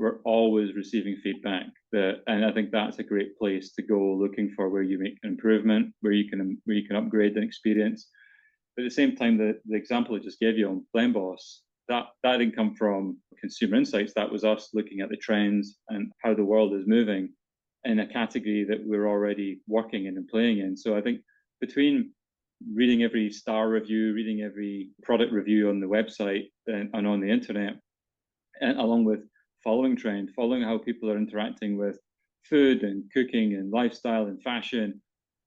we're always receiving feedback. And I think that's a great place to go, looking for where you make an improvement, where you can upgrade an experience. But at the same time, the example I just gave you on Blend Boss, that didn't come from consumer insights. That was us looking at the trends and how the world is moving in a category that we're already working in and playing in. So I think between reading every star review, reading every product review on the website and on the internet, and along with following trend, following how people are interacting with food and cooking and lifestyle and fashion,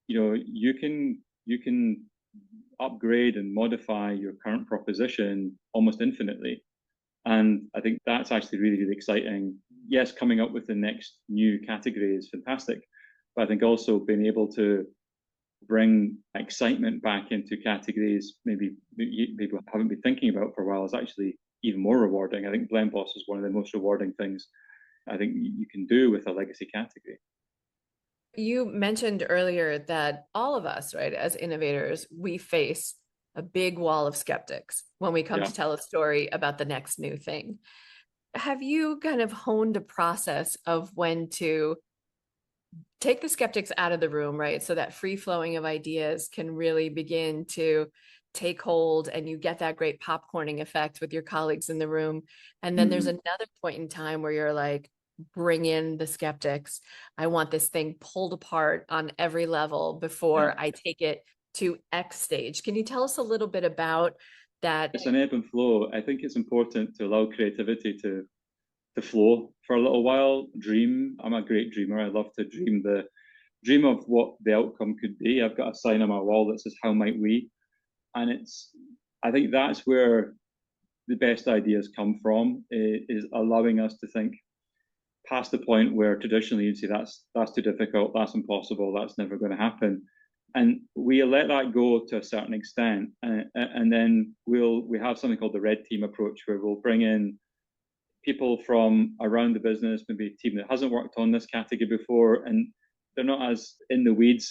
you can upgrade and modify your current proposition almost infinitely. And I think that's actually really, really exciting. Yes, coming up with the next new category is fantastic, but I think also being able to bring excitement back into categories maybe people haven't been thinking about for a while is actually even more rewarding. I think Blend Boss is one of the most rewarding things I think you can do with a legacy category. You mentioned earlier that all of us, right, as innovators, we face a big wall of skeptics when we come Yeah. to tell a story about the next new thing. Have you kind of honed a process of when to take the skeptics out of the room, right? So that free flowing of ideas can really begin to take hold and you get that great popcorning effect with your colleagues in the room. And then there's Mm-hmm. another point in time where you're like, bring in the skeptics. I want this thing pulled apart on every level Yeah. before I take it to X stage. Can you tell us a little bit about that? It's an ebb and flow. I think it's important to allow creativity to flow for a little while. Dream. I'm a great dreamer. I love to dream of what the outcome could be. I've got a sign on my wall that says "How might we?" And I think that's where the best ideas come from. Is allowing us to think past the point where traditionally you'd say that's too difficult, that's impossible, that's never going to happen, and we let that go to a certain extent, and then we have something called the red team approach, where we'll bring in people from around the business, maybe a team that hasn't worked on this category before, and they're not as in the weeds